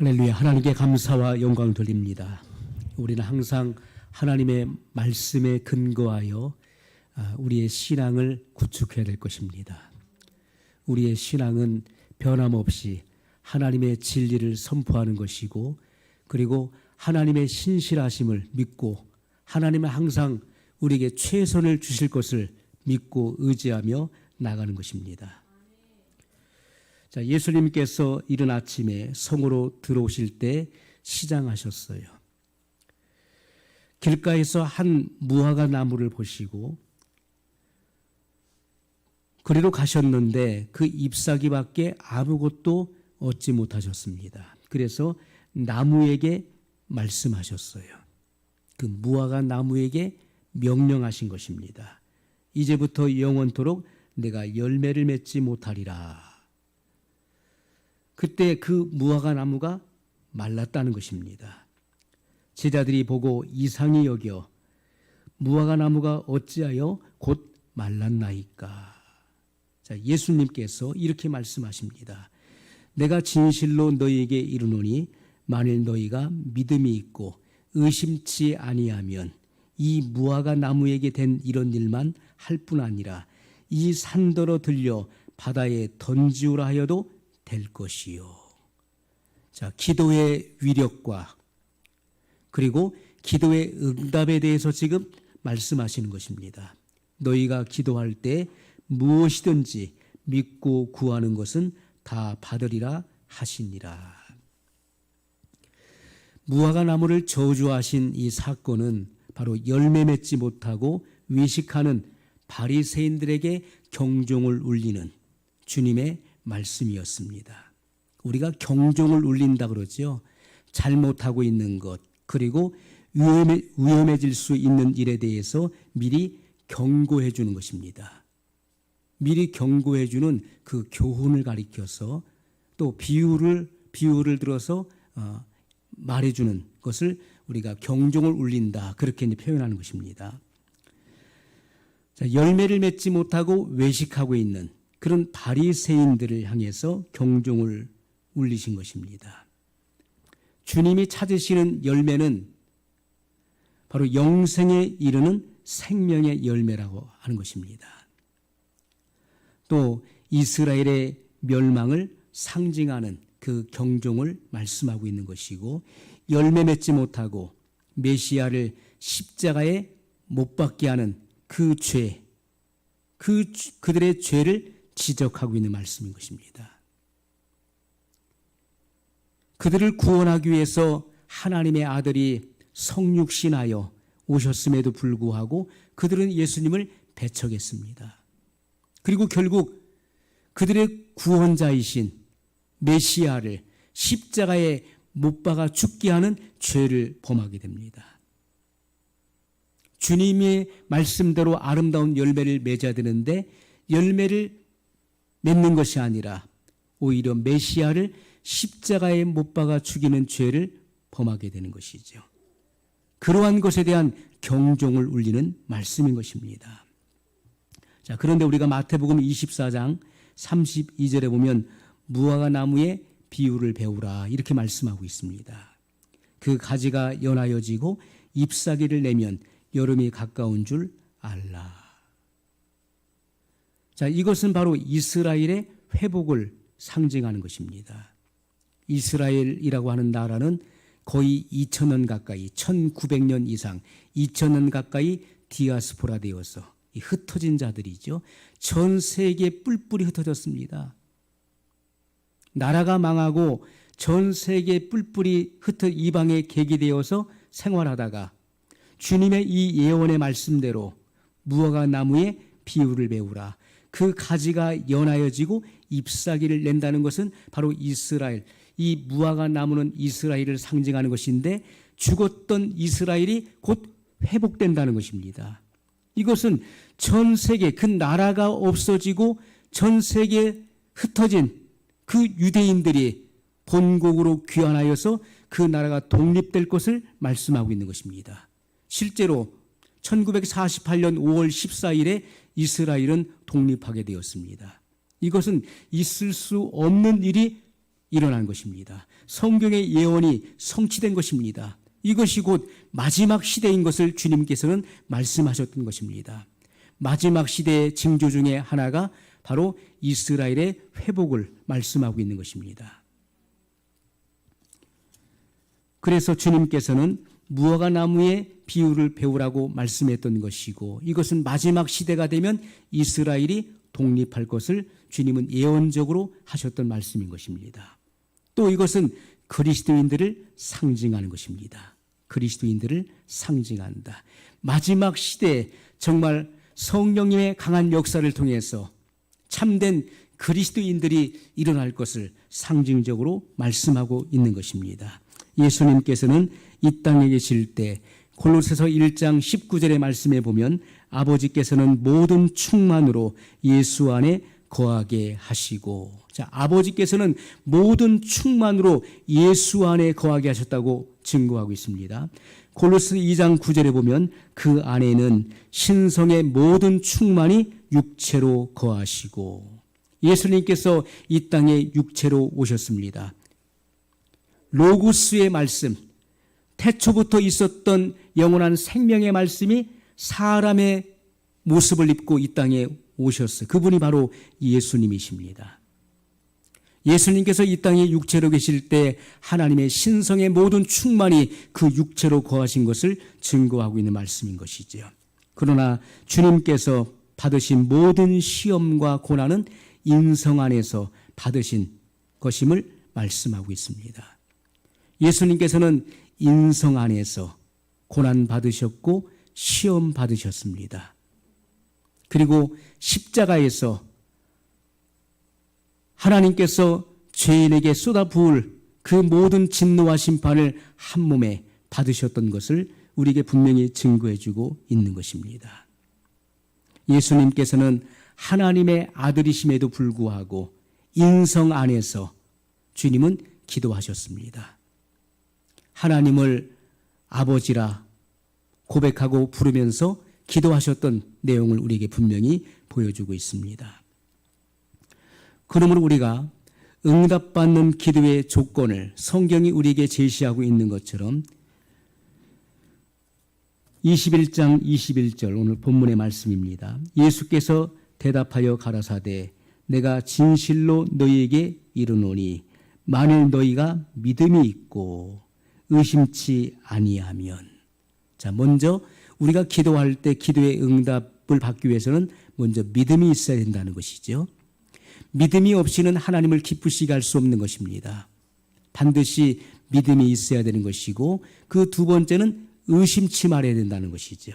할렐루야. 하나님께 감사와 영광 돌립니다. 우리는 항상 하나님의 말씀에 근거하여 우리의 신앙을 구축해야 될 것입니다. 우리의 신앙은 변함없이 하나님의 진리를 선포하는 것이고, 그리고 하나님의 신실하심을 믿고 하나님은 항상 우리에게 최선을 주실 것을 믿고 의지하며 나가는 것입니다. 자, 예수님께서 이른 아침에 성으로 들어오실 때 시장하셨어요. 길가에서 한 무화과 나무를 보시고 그리로 가셨는데 그 잎사귀밖에 아무것도 얻지 못하셨습니다. 그래서 나무에게 말씀하셨어요. 그 무화과 나무에게 명령하신 것입니다. 이제부터 영원토록 내가 열매를 맺지 못하리라. 그때 그 무화과 나무가 말랐다는 것입니다. 제자들이 보고 이상히 여겨 무화과 나무가 어찌하여 곧 말랐나이까. 자, 예수님께서 이렇게 말씀하십니다. 내가 진실로 너희에게 이르노니 만일 너희가 믿음이 있고 의심치 아니하면 이 무화과 나무에게 된 이런 일만 할 뿐 아니라 이 산더러 들려 바다에 던지우라 하여도 될 것이요. 자, 기도의 위력과 그리고 기도의 응답에 대해서 지금 말씀하시는 것입니다. 너희가 기도할 때 무엇이든지 믿고 구하는 것은 다 받으리라 하시니라. 무화과 나무를 저주하신 이 사건은 바로 열매 맺지 못하고 외식하는 바리새인들에게 경종을 울리는 주님의 말씀이었습니다. 우리가 경종을 울린다 그러죠. 잘못하고 있는 것, 그리고 위험해질 수 있는 일에 대해서 미리 경고해 주는 것입니다. 미리 경고해 주는 그 교훈을 가리켜서 또 비유를 들어서 말해주는 것을 우리가 경종을 울린다, 그렇게 표현하는 것입니다. 자, 열매를 맺지 못하고 외식하고 있는 그런 바리새인들을 향해서 경종을 울리신 것입니다. 주님이 찾으시는 열매는 바로 영생에 이르는 생명의 열매라고 하는 것입니다. 또 이스라엘의 멸망을 상징하는 그 경종을 말씀하고 있는 것이고, 열매 맺지 못하고 메시아를 십자가에 못 박게 하는 그 죄, 그들의 죄를 지적하고 있는 말씀인 것입니다. 그들을 구원하기 위해서 하나님의 아들이 성육신하여 오셨음에도 불구하고 그들은 예수님을 배척했습니다. 그리고 결국 그들의 구원자이신 메시아를 십자가에 못 박아 죽게 하는 죄를 범하게 됩니다. 주님의 말씀대로 아름다운 열매를 맺어야 되는데 열매를 맺는 것이 아니라 오히려 메시아를 십자가에 못 박아 죽이는 죄를 범하게 되는 것이죠. 그러한 것에 대한 경종을 울리는 말씀인 것입니다. 자, 그런데 우리가 마태복음 24장 32절에 보면 무화과 나무의 비유를 배우라, 이렇게 말씀하고 있습니다. 그 가지가 연하여지고 잎사귀를 내면 여름이 가까운 줄 알라. 자, 이것은 바로 이스라엘의 회복을 상징하는 것입니다. 이스라엘이라고 하는 나라는 거의 2000년 가까이, 1900년 이상, 2000년 가까이 디아스포라 되어서 흩어진 자들이죠. 전 세계에 뿔뿔이 흩어졌습니다. 나라가 망하고 전 세계에 뿔뿔이 이방에 객이되어서 생활하다가 주님의 이 예언의 말씀대로 무화과 나무의 비유를 배우라. 그 가지가 연하여지고 잎사귀를 낸다는 것은 바로 이스라엘, 이 무화과 나무는 이스라엘을 상징하는 것인데 죽었던 이스라엘이 곧 회복된다는 것입니다. 이것은 전 세계 그 나라가 없어지고 전 세계에 흩어진 그 유대인들이 본국으로 귀환하여서 그 나라가 독립될 것을 말씀하고 있는 것입니다. 실제로 1948년 5월 14일에 이스라엘은 독립하게 되었습니다. 이것은 있을 수 없는 일이 일어난 것입니다. 성경의 예언이 성취된 것입니다. 이것이 곧 마지막 시대인 것을 주님께서는 말씀하셨던 것입니다. 마지막 시대의 징조 중에 하나가 바로 이스라엘의 회복을 말씀하고 있는 것입니다. 그래서 주님께서는 무화과 나무의 비유를 배우라고 말씀했던 것이고, 이것은 마지막 시대가 되면 이스라엘이 독립할 것을 주님은 예언적으로 하셨던 말씀인 것입니다. 또 이것은 그리스도인들을 상징하는 것입니다. 그리스도인들을 상징한다. 마지막 시대에 정말 성령님의 강한 역사를 통해서 참된 그리스도인들이 일어날 것을 상징적으로 말씀하고 있는 것입니다. 예수님께서는 이 땅에 계실 때 골로새서 1장 19절의 말씀에 보면 아버지께서는 모든 충만으로 예수 안에 거하게 하시고, 자, 아버지께서는 모든 충만으로 예수 안에 거하게 하셨다고 증거하고 있습니다. 골로새 2장 9절에 보면 그 안에는 신성의 모든 충만이 육체로 거하시고, 예수님께서 이 땅에 육체로 오셨습니다. 로고스의 말씀, 태초부터 있었던 영원한 생명의 말씀이 사람의 모습을 입고 이 땅에 오셨어요. 그분이 바로 예수님이십니다. 예수님께서 이 땅에 육체로 계실 때 하나님의 신성의 모든 충만이 그 육체로 거하신 것을 증거하고 있는 말씀인 것이죠. 그러나 주님께서 받으신 모든 시험과 고난은 인성 안에서 받으신 것임을 말씀하고 있습니다. 예수님께서는 인성 안에서 고난 받으셨고 시험 받으셨습니다. 그리고 십자가에서 하나님께서 죄인에게 쏟아부을 그 모든 진노와 심판을 한 몸에 받으셨던 것을 우리에게 분명히 증거해주고 있는 것입니다. 예수님께서는 하나님의 아들이심에도 불구하고 인성 안에서 주님은 기도하셨습니다. 하나님을 아버지라 고백하고 부르면서 기도하셨던 내용을 우리에게 분명히 보여주고 있습니다. 그러므로 우리가 응답받는 기도의 조건을 성경이 우리에게 제시하고 있는 것처럼 21장 21절 오늘 본문의 말씀입니다. 예수께서 대답하여 가라사대 내가 진실로 너희에게 이르노니 만일 너희가 믿음이 있고 의심치 아니하면, 자, 먼저 우리가 기도할 때 기도의 응답을 받기 위해서는 먼저 믿음이 있어야 된다는 것이죠. 믿음이 없이는 하나님을 기쁘시게 할 수 없는 것입니다. 반드시 믿음이 있어야 되는 것이고, 그 두 번째는 의심치 말아야 된다는 것이죠.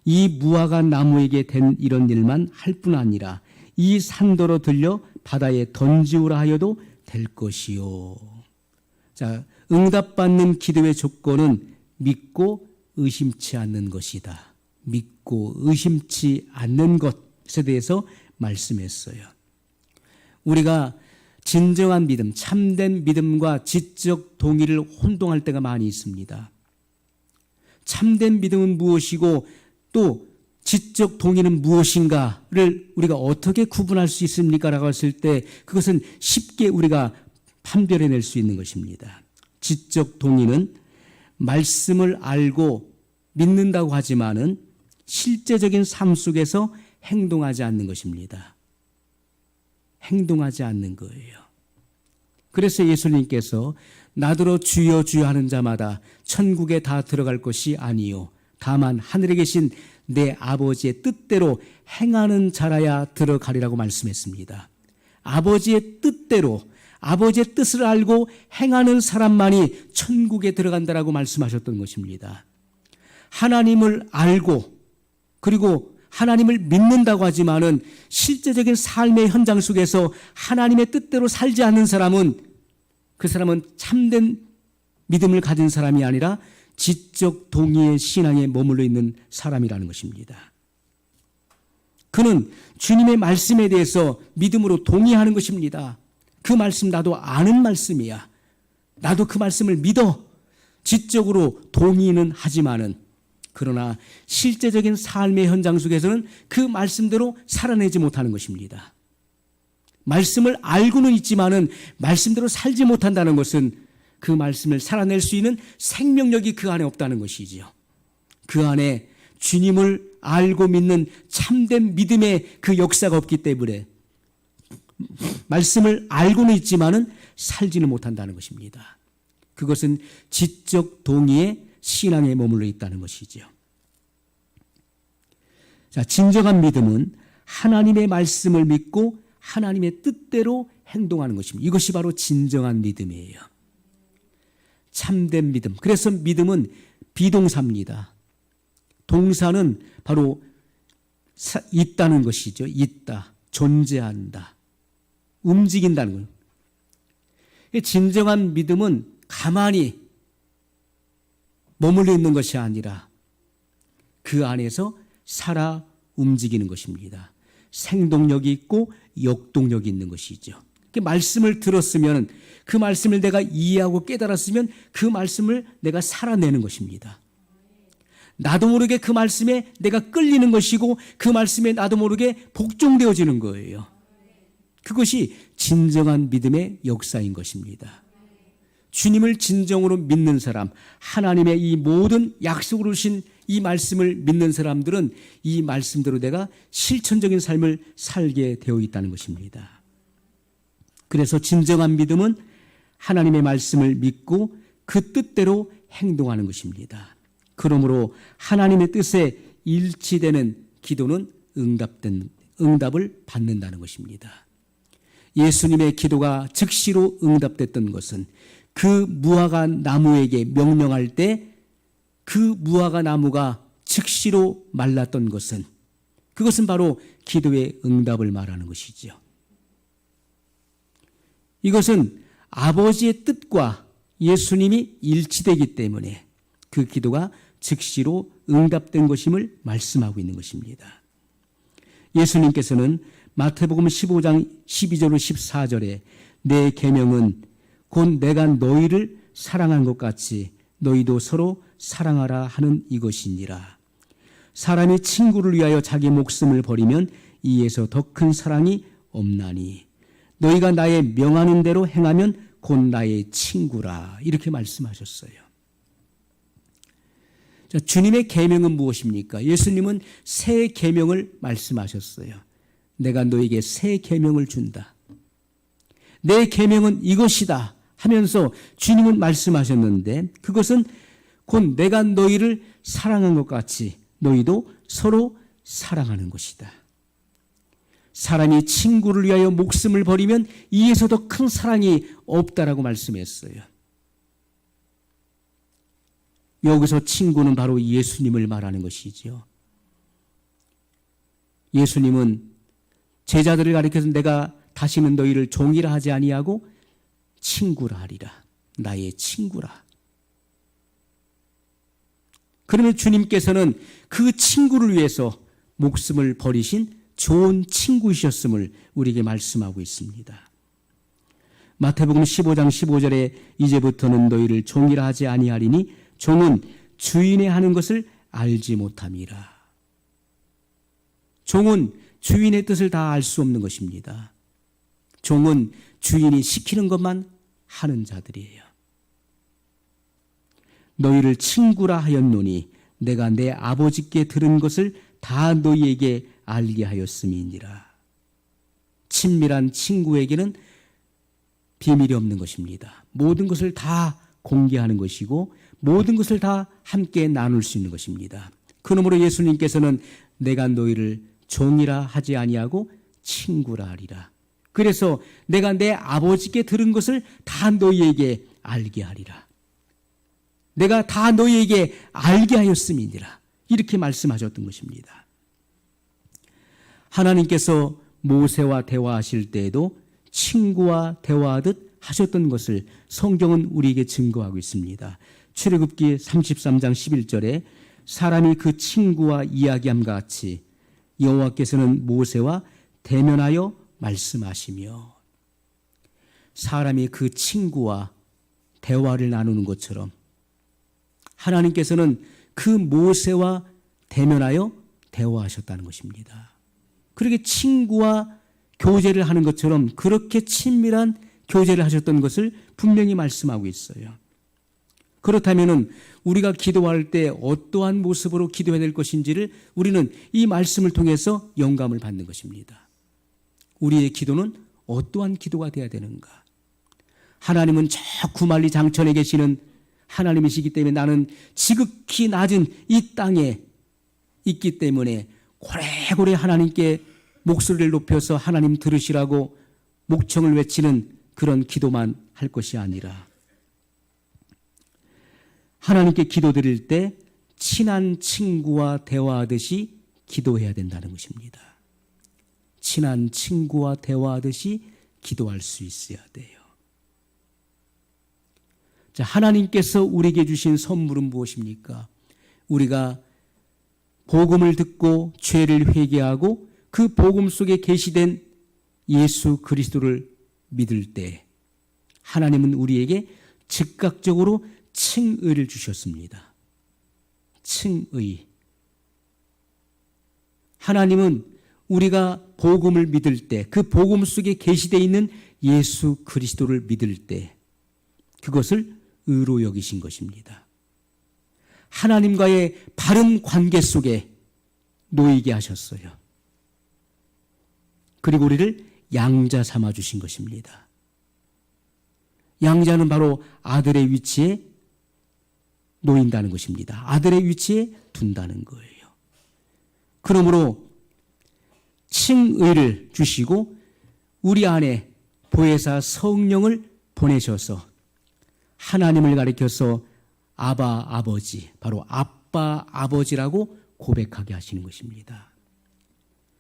이 무화과 나무에게 된 이런 일만 할 뿐 아니라 이 산더러 들려 바다에 던지우라 하여도 될 것이요. 자, 응답받는 기도의 조건은 믿고 의심치 않는 것이다. 믿고 의심치 않는 것에 대해서 말씀했어요. 우리가 진정한 믿음, 참된 믿음과 지적 동의를 혼동할 때가 많이 있습니다. 참된 믿음은 무엇이고 또 지적 동의는 무엇인가를 우리가 어떻게 구분할 수 있습니까? 라고 했을 때 그것은 쉽게 우리가 판별해낼 수 있는 것입니다. 지적 동의는 말씀을 알고 믿는다고 하지만은 실제적인 삶 속에서 행동하지 않는 것입니다. 행동하지 않는 거예요. 그래서 예수님께서 나더러 주여 주여 하는 자마다 천국에 다 들어갈 것이 아니요 다만 하늘에 계신 내 아버지의 뜻대로 행하는 자라야 들어가리라고 말씀했습니다. 아버지의 뜻대로, 아버지의 뜻을 알고 행하는 사람만이 천국에 들어간다라고 말씀하셨던 것입니다. 하나님을 알고 그리고 하나님을 믿는다고 하지만은 실제적인 삶의 현장 속에서 하나님의 뜻대로 살지 않는 사람은 그 사람은 참된 믿음을 가진 사람이 아니라 지적 동의의 신앙에 머물러 있는 사람이라는 것입니다. 그는 주님의 말씀에 대해서 믿음으로 동의하는 것입니다. 그 말씀 나도 아는 말씀이야. 나도 그 말씀을 믿어. 지적으로 동의는 하지만은 그러나 실제적인 삶의 현장 속에서는 그 말씀대로 살아내지 못하는 것입니다. 말씀을 알고는 있지만은 말씀대로 살지 못한다는 것은 그 말씀을 살아낼 수 있는 생명력이 그 안에 없다는 것이지요. 그 안에 주님을 알고 믿는 참된 믿음의 그 역사가 없기 때문에 말씀을 알고는 있지만은 살지는 못한다는 것입니다. 그것은 지적 동의의 신앙에 머물러 있다는 것이지요. 자, 진정한 믿음은 하나님의 말씀을 믿고 하나님의 뜻대로 행동하는 것입니다. 이것이 바로 진정한 믿음이에요. 참된 믿음. 그래서 믿음은 비동사입니다. 동사는 바로 있다는 것이죠. 있다, 존재한다, 움직인다는 거예요. 진정한 믿음은 가만히 머물러 있는 것이 아니라 그 안에서 살아 움직이는 것입니다. 생동력이 있고 역동력이 있는 것이죠. 그 말씀을 들었으면 그 말씀을 내가 이해하고 깨달았으면 그 말씀을 내가 살아내는 것입니다. 나도 모르게 그 말씀에 내가 끌리는 것이고 그 말씀에 나도 모르게 복종되어지는 거예요. 그것이 진정한 믿음의 역사인 것입니다. 주님을 진정으로 믿는 사람, 하나님의 이 모든 약속으로 주신 이 말씀을 믿는 사람들은 이 말씀대로 내가 실천적인 삶을 살게 되어 있다는 것입니다. 그래서 진정한 믿음은 하나님의 말씀을 믿고 그 뜻대로 행동하는 것입니다. 그러므로 하나님의 뜻에 일치되는 기도는 응답을 받는다는 것입니다. 예수님의 기도가 즉시로 응답됐던 것은 그 무화과 나무에게 명령할 때 그 무화과 나무가 즉시로 말랐던 것은 그것은 바로 기도의 응답을 말하는 것이지요. 이것은 아버지의 뜻과 예수님이 일치되기 때문에 그 기도가 즉시로 응답된 것임을 말씀하고 있는 것입니다. 예수님께서는 마태복음 15장 12절로 14절에 내 계명은 곧 내가 너희를 사랑한 것 같이 너희도 서로 사랑하라 하는 이것이니라. 사람이 친구를 위하여 자기 목숨을 버리면 이에서 더 큰 사랑이 없나니 너희가 나의 명하는 대로 행하면 곧 나의 친구라. 이렇게 말씀하셨어요. 자, 주님의 계명은 무엇입니까? 예수님은 새 계명을 말씀하셨어요. 내가 너에게 새 계명을 준다. 내 계명은 이것이다 하면서 주님은 말씀하셨는데 그것은 곧 내가 너희를 사랑한 것 같이 너희도 서로 사랑하는 것이다. 사람이 친구를 위하여 목숨을 버리면 이에서 더 큰 사랑이 없다라고 말씀했어요. 여기서 친구는 바로 예수님을 말하는 것이죠. 예수님은 제자들을 가리켜서 내가 다시는 너희를 종이라 하지 아니하고 친구라 하리라. 나의 친구라. 그러면 주님께서는 그 친구를 위해서 목숨을 버리신 좋은 친구이셨음을 우리에게 말씀하고 있습니다. 마태복음 15장 15절에 이제부터는 너희를 종이라 하지 아니하리니 종은 주인의 하는 것을 알지 못함이라. 종은 주인의 뜻을 다 알 수 없는 것입니다. 종은 주인이 시키는 것만 하는 자들이에요. 너희를 친구라 하였노니 내가 내 아버지께 들은 것을 다 너희에게 알게 하였음이니라. 친밀한 친구에게는 비밀이 없는 것입니다. 모든 것을 다 공개하는 것이고 모든 것을 다 함께 나눌 수 있는 것입니다. 그러므로 예수님께서는 내가 너희를 종이라 하지 아니하고 친구라 하리라. 그래서 내가 내 아버지께 들은 것을 다 너희에게 알게 하리라. 내가 다 너희에게 알게 하였음이니라. 이렇게 말씀하셨던 것입니다. 하나님께서 모세와 대화하실 때에도 친구와 대화하듯 하셨던 것을 성경은 우리에게 증거하고 있습니다. 출애굽기 33장 11절에 사람이 그 친구와 이야기함과 같이 여호와께서는 모세와 대면하여 말씀하시며, 사람이 그 친구와 대화를 나누는 것처럼 하나님께서는 그 모세와 대면하여 대화하셨다는 것입니다. 그렇게 친구와 교제를 하는 것처럼 그렇게 친밀한 교제를 하셨던 것을 분명히 말씀하고 있어요. 그렇다면 우리가 기도할 때 어떠한 모습으로 기도해야 될 것인지를 우리는 이 말씀을 통해서 영감을 받는 것입니다. 우리의 기도는 어떠한 기도가 되어야 되는가? 하나님은 저 구말리 장천에 계시는 하나님이시기 때문에 나는 지극히 낮은 이 땅에 있기 때문에 고래고래 하나님께 목소리를 높여서 하나님 들으시라고 목청을 외치는 그런 기도만 할 것이 아니라 하나님께 기도드릴 때 친한 친구와 대화하듯이 기도해야 된다는 것입니다. 친한 친구와 대화하듯이 기도할 수 있어야 돼요. 자, 하나님께서 우리에게 주신 선물은 무엇입니까? 우리가 복음을 듣고 죄를 회개하고 그 복음 속에 계시된 예수 그리스도를 믿을 때 하나님은 우리에게 즉각적으로 칭의를 주셨습니다. 칭의. 하나님은 우리가 복음을 믿을 때, 그 복음 속에 계시되어 있는 예수 그리스도를 믿을 때 그것을 의로 여기신 것입니다. 하나님과의 바른 관계 속에 놓이게 하셨어요. 그리고 우리를 양자 삼아 주신 것입니다. 양자는 바로 아들의 위치에 놓인다는 것입니다. 아들의 위치에 둔다는 거예요. 그러므로 칭의를 주시고 우리 안에 보혜사 성령을 보내셔서 하나님을 가리켜서 아바 아버지, 바로 아빠 아버지라고 고백하게 하시는 것입니다.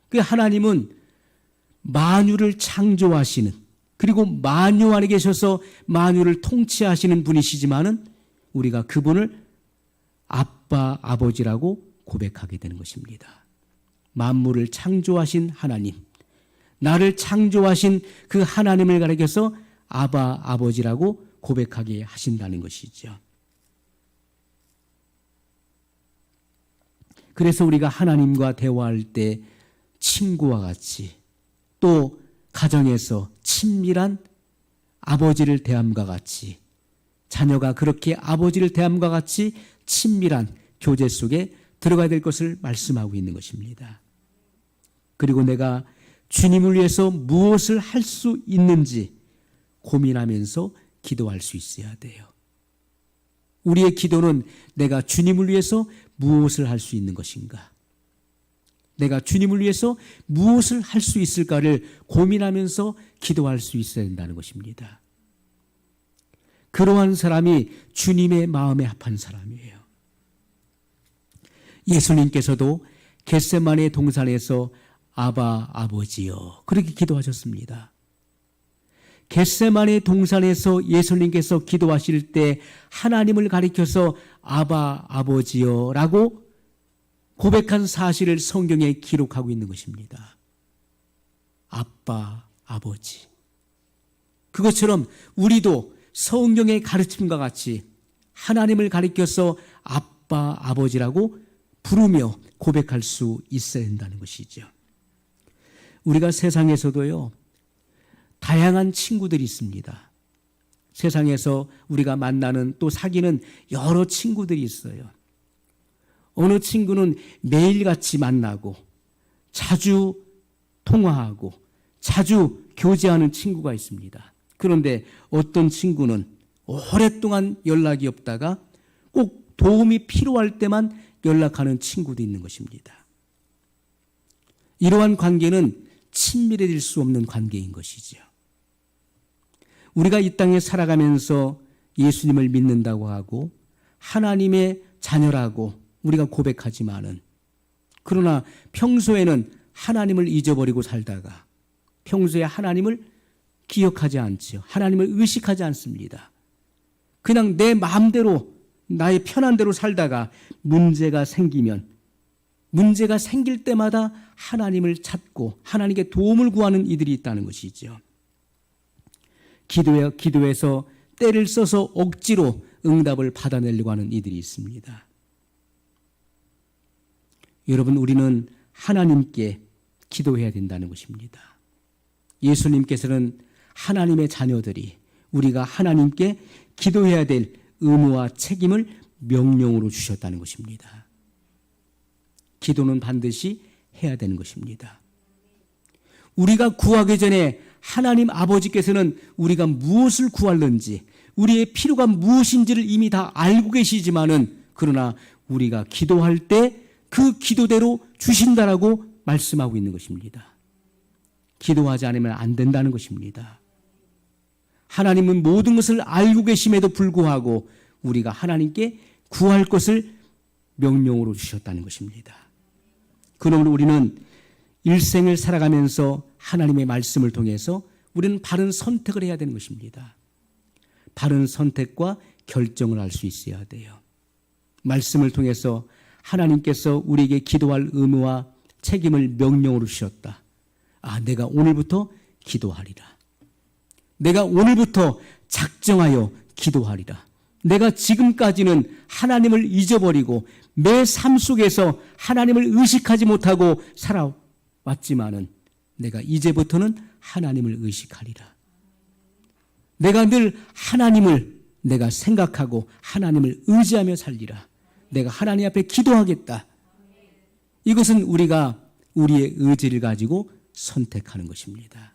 그 하나님은 만유를 창조하시는, 그리고 만유 안에 계셔서 만유를 통치하시는 분이시지만은 우리가 그분을 아빠 아버지라고 고백하게 되는 것입니다. 만물을 창조하신 하나님, 나를 창조하신 그 하나님을 가리켜서 아바 아버지라고 고백하게 하신다는 것이죠. 그래서 우리가 하나님과 대화할 때 친구와 같이, 또 가정에서 친밀한 아버지를 대함과 같이, 자녀가 그렇게 아버지를 대함과 같이 친밀한 교제 속에 들어가야 될 것을 말씀하고 있는 것입니다. 그리고 내가 주님을 위해서 무엇을 할 수 있는지 고민하면서 기도할 수 있어야 돼요. 우리의 기도는 내가 주님을 위해서 무엇을 할 수 있는 것인가? 내가 주님을 위해서 무엇을 할 수 있을까를 고민하면서 기도할 수 있어야 된다는 것입니다. 그러한 사람이 주님의 마음에 합한 사람이에요. 예수님께서도 겟세마네 동산에서 아바 아버지여 그렇게 기도하셨습니다. 겟세마네 동산에서 예수님께서 기도하실 때 하나님을 가리켜서 아바 아버지여라고 고백한 사실을 성경에 기록하고 있는 것입니다. 아빠 아버지. 그것처럼 우리도 성경의 가르침과 같이 하나님을 가리켜서 아빠 아버지라고 부르며 고백할 수 있어야 한다는 것이죠. 우리가 세상에서도요, 다양한 친구들이 있습니다. 세상에서 우리가 만나는, 또 사귀는 여러 친구들이 있어요. 어느 친구는 매일같이 만나고 자주 통화하고 자주 교제하는 친구가 있습니다. 그런데 어떤 친구는 오랫동안 연락이 없다가 꼭 도움이 필요할 때만 연락하는 친구도 있는 것입니다. 이러한 관계는 친밀해질 수 없는 관계인 것이죠. 우리가 이 땅에 살아가면서 예수님을 믿는다고 하고 하나님의 자녀라고 우리가 고백하지만은, 그러나 평소에는 하나님을 잊어버리고 살다가 평소에 하나님을 기억하지 않죠. 하나님을 의식하지 않습니다. 그냥 내 마음대로 나의 편한 대로 살다가 문제가 생기면, 문제가 생길 때마다 하나님을 찾고 하나님께 도움을 구하는 이들이 있다는 것이죠. 기도해서 때를 써서 억지로 응답을 받아내려고 하는 이들이 있습니다. 여러분, 우리는 하나님께 기도해야 된다는 것입니다. 예수님께서는 하나님의 자녀들이 우리가 하나님께 기도해야 될 의무와 책임을 명령으로 주셨다는 것입니다. 기도는 반드시 해야 되는 것입니다. 우리가 구하기 전에 하나님 아버지께서는 우리가 무엇을 구할는지, 우리의 필요가 무엇인지를 이미 다 알고 계시지만은, 그러나 우리가 기도할 때 그 기도대로 주신다라고 말씀하고 있는 것입니다. 기도하지 않으면 안 된다는 것입니다. 하나님은 모든 것을 알고 계심에도 불구하고 우리가 하나님께 구할 것을 명령으로 주셨다는 것입니다. 그러므로 우리는 일생을 살아가면서 하나님의 말씀을 통해서 우리는 바른 선택을 해야 되는 것입니다. 바른 선택과 결정을 할 수 있어야 돼요. 말씀을 통해서 하나님께서 우리에게 기도할 의무와 책임을 명령으로 주셨다. 내가 오늘부터 기도하리라. 내가 오늘부터 작정하여 기도하리라. 내가 지금까지는 하나님을 잊어버리고 매 삶 속에서 하나님을 의식하지 못하고 살아왔지만은 내가 이제부터는 하나님을 의식하리라. 내가 늘 하나님을 내가 생각하고 하나님을 의지하며 살리라. 내가 하나님 앞에 기도하겠다. 이것은 우리가 우리의 의지를 가지고 선택하는 것입니다.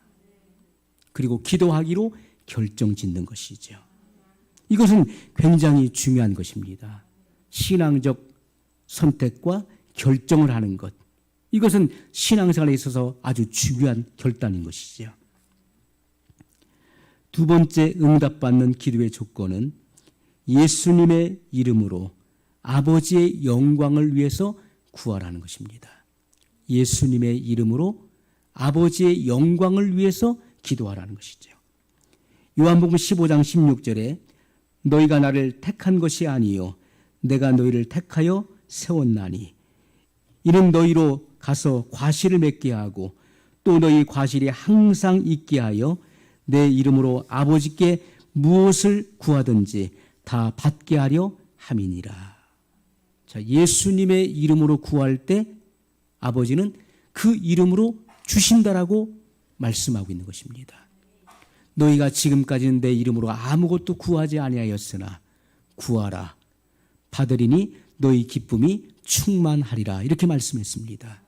그리고 기도하기로 결정짓는 것이죠. 이것은 굉장히 중요한 것입니다. 신앙적 선택과 결정을 하는 것, 이것은 신앙생활에 있어서 아주 중요한 결단인 것이죠. 두 번째 응답받는 기도의 조건은 예수님의 이름으로 아버지의 영광을 위해서 구하라는 것입니다. 예수님의 이름으로 아버지의 영광을 위해서 기도하라는 것이죠. 요한복음 15장 16절에 너희가 나를 택한 것이 아니요 내가 너희를 택하여 세웠나니 이는 너희로 가서 과실을 맺게 하고 또 너희 과실이 항상 있게 하여 내 이름으로 아버지께 무엇을 구하든지 다 받게 하려 함이니라. 자, 예수님의 이름으로 구할 때 아버지는 그 이름으로 주신다라고 말씀하고 있는 것입니다. 너희가 지금까지는 내 이름으로 아무것도 구하지 아니하였으나 구하라 받으리니 너희 기쁨이 충만하리라. 이렇게 말씀했습니다.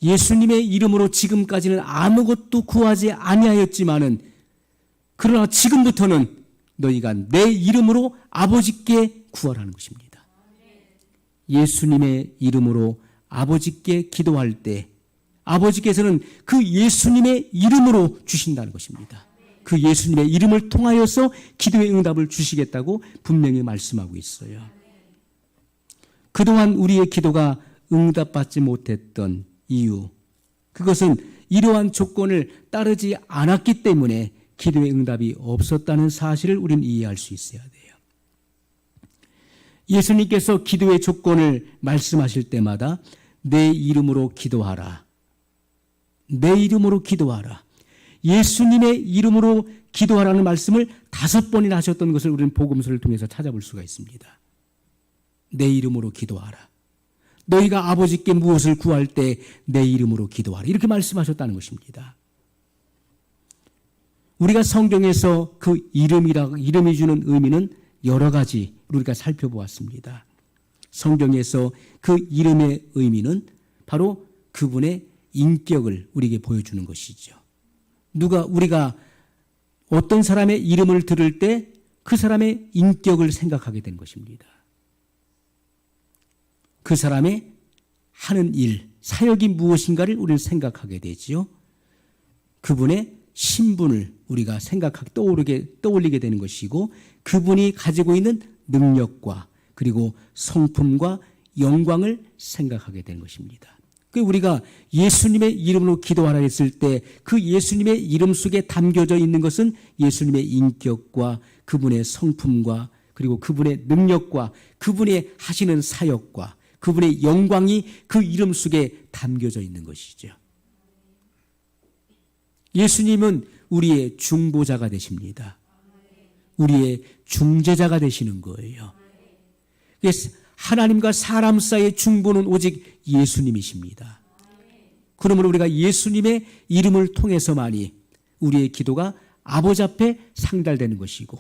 예수님의 이름으로 지금까지는 아무것도 구하지 아니하였지만은 그러나 지금부터는 너희가 내 이름으로 아버지께 구하라는 것입니다. 예수님의 이름으로 아버지께 기도할 때 아버지께서는 그 예수님의 이름으로 주신다는 것입니다. 그 예수님의 이름을 통하여서 기도의 응답을 주시겠다고 분명히 말씀하고 있어요. 그동안 우리의 기도가 응답받지 못했던 이유, 그것은 이러한 조건을 따르지 않았기 때문에 기도의 응답이 없었다는 사실을 우리는 이해할 수 있어야 돼요. 예수님께서 기도의 조건을 말씀하실 때마다 내 이름으로 기도하라. 내 이름으로 기도하라. 예수님의 이름으로 기도하라는 말씀을 5번이나 하셨던 것을 우리는 복음서를 통해서 찾아볼 수가 있습니다. 내 이름으로 기도하라. 너희가 아버지께 무엇을 구할 때 내 이름으로 기도하라. 이렇게 말씀하셨다는 것입니다. 우리가 성경에서 그 이름이 주는 의미는 여러 가지 우리가 살펴보았습니다. 성경에서 그 이름의 의미는 바로 그분의 인격을 우리에게 보여주는 것이죠. 우리가 어떤 사람의 이름을 들을 때 그 사람의 인격을 생각하게 된 것입니다. 그 사람의 하는 일, 사역이 무엇인가를 우리는 생각하게 되지요. 그분의 신분을 우리가 떠올리게 되는 것이고 그분이 가지고 있는 능력과 그리고 성품과 영광을 생각하게 되는 것입니다. 우리가 예수님의 이름으로 기도하라 했을 때 그 예수님의 이름 속에 담겨져 있는 것은 예수님의 인격과 그분의 성품과 그리고 그분의 능력과 그분의 하시는 사역과 그분의 영광이 그 이름 속에 담겨져 있는 것이죠. 예수님은 우리의 중보자가 되십니다. 우리의 중재자가 되시는 거예요. 하나님과 사람 사이의 중보는 오직 예수님이십니다. 그러므로 우리가 예수님의 이름을 통해서만이 우리의 기도가 아버지 앞에 상달되는 것이고,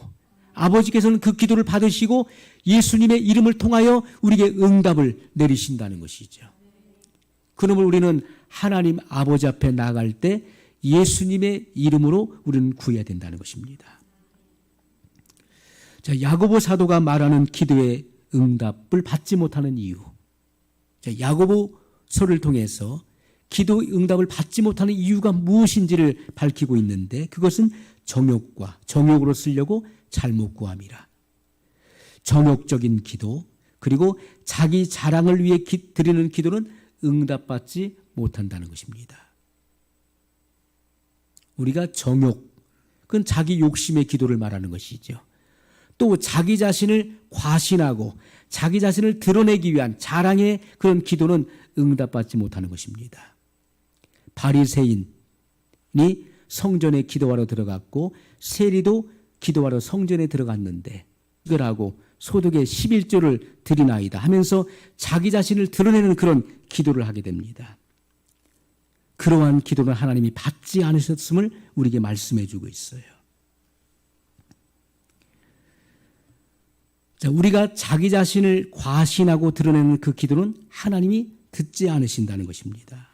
아버지께서는 그 기도를 받으시고 예수님의 이름을 통하여 우리에게 응답을 내리신다는 것이죠. 그러므로 우리는 하나님 아버지 앞에 나아갈 때 예수님의 이름으로 우리는 구해야 된다는 것입니다. 자, 야고보 사도가 말하는 기도의 응답을 받지 못하는 이유. 자, 야고보서를 통해서 기도 응답을 받지 못하는 이유가 무엇인지를 밝히고 있는데, 그것은 정욕으로 쓰려고 잘못 구함이라. 정욕적인 기도, 그리고 자기 자랑을 위해 드리는 기도는 응답받지 못한다는 것입니다. 우리가 정욕, 그건 자기 욕심의 기도를 말하는 것이죠. 또 자기 자신을 과신하고 자기 자신을 드러내기 위한 자랑의 그런 기도는 응답받지 못하는 것입니다. 바리새인이 성전에 기도하러 들어갔고 세리도 기도하러 성전에 들어갔는데 이걸 하고 소득의 11조를 드리나이다 하면서 자기 자신을 드러내는 그런 기도를 하게 됩니다. 그러한 기도는 하나님이 받지 않으셨음을 우리에게 말씀해 주고 있어요. 자, 우리가 자기 자신을 과신하고 드러내는 그 기도는 하나님이 듣지 않으신다는 것입니다.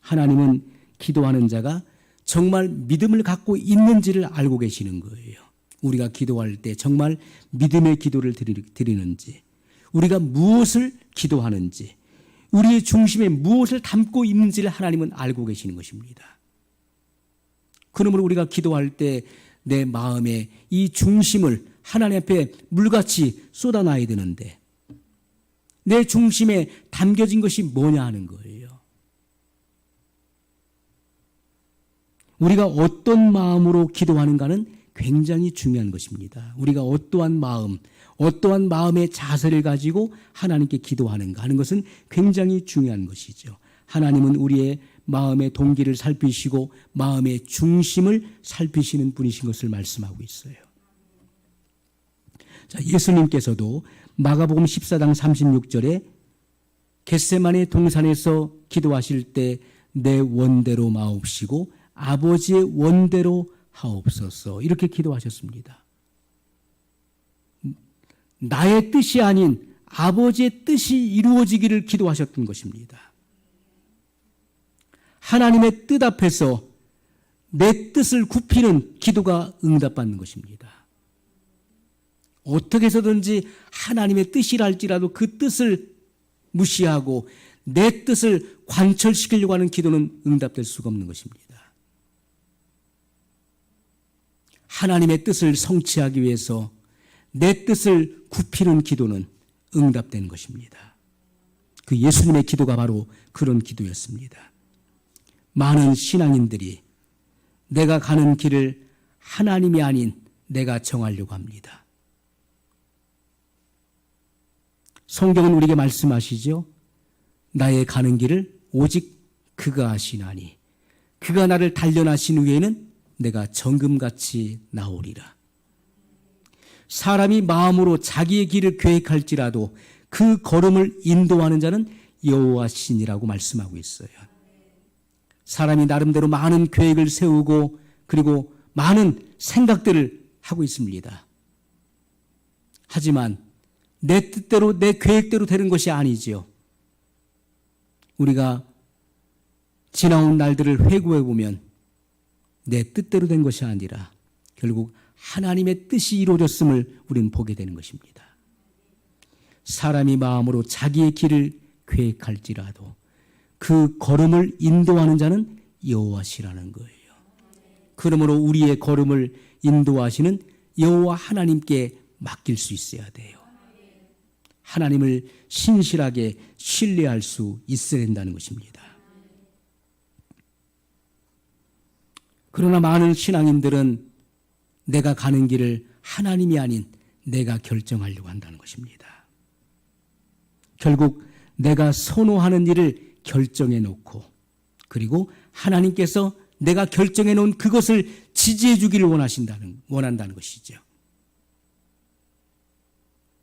하나님은 기도하는 자가 정말 믿음을 갖고 있는지를 알고 계시는 거예요. 우리가 기도할 때 정말 믿음의 기도를 드리는지, 우리가 무엇을 기도하는지, 우리의 중심에 무엇을 담고 있는지를 하나님은 알고 계시는 것입니다. 그러므로 우리가 기도할 때 내 마음에 이 중심을 하나님 앞에 물같이 쏟아놔야 되는데, 내 중심에 담겨진 것이 뭐냐 하는 거예요. 우리가 어떤 마음으로 기도하는가는 굉장히 중요한 것입니다. 우리가 어떠한 마음의 자세를 가지고 하나님께 기도하는가 하는 것은 굉장히 중요한 것이죠. 하나님은 우리의 마음의 동기를 살피시고 마음의 중심을 살피시는 분이신 것을 말씀하고 있어요. 자, 예수님께서도 마가복음 14장 36절에 겟세마네 동산에서 기도하실 때 내 원대로 마옵시고 아버지의 원대로 하옵소서, 이렇게 기도하셨습니다. 나의 뜻이 아닌 아버지의 뜻이 이루어지기를 기도하셨던 것입니다. 하나님의 뜻 앞에서 내 뜻을 굽히는 기도가 응답받는 것입니다. 어떻게 해서든지 하나님의 뜻이랄지라도 그 뜻을 무시하고 내 뜻을 관철시키려고 하는 기도는 응답될 수가 없는 것입니다. 하나님의 뜻을 성취하기 위해서 내 뜻을 굽히는 기도는 응답되는 것입니다. 그 예수님의 기도가 바로 그런 기도였습니다. 많은 신앙인들이 내가 가는 길을 하나님이 아닌 내가 정하려고 합니다. 성경은 우리에게 말씀하시죠. 나의 가는 길을 오직 그가 아시나니 그가 나를 단련하신 후에는 내가 정금같이 나오리라. 사람이 마음으로 자기의 길을 계획할지라도 그 걸음을 인도하는 자는 여호와시니라고 말씀하고 있어요. 사람이 나름대로 많은 계획을 세우고 그리고 많은 생각들을 하고 있습니다. 하지만 내 뜻대로 내 계획대로 되는 것이 아니지요. 우리가 지나온 날들을 회고해 보면 내 뜻대로 된 것이 아니라 결국 하나님의 뜻이 이루어졌음을 우리는 보게 되는 것입니다. 사람이 마음으로 자기의 길을 계획할지라도 그 걸음을 인도하는 자는 여호와시라는 거예요. 그러므로 우리의 걸음을 인도하시는 여호와 하나님께 맡길 수 있어야 돼요. 하나님을 신실하게 신뢰할 수 있어야 된다는 것입니다. 그러나 많은 신앙인들은 내가 가는 길을 하나님이 아닌 내가 결정하려고 한다는 것입니다. 결국 내가 선호하는 일을 결정해 놓고 그리고 하나님께서 내가 결정해 놓은 그것을 지지해 주기를 원한다는 것이죠.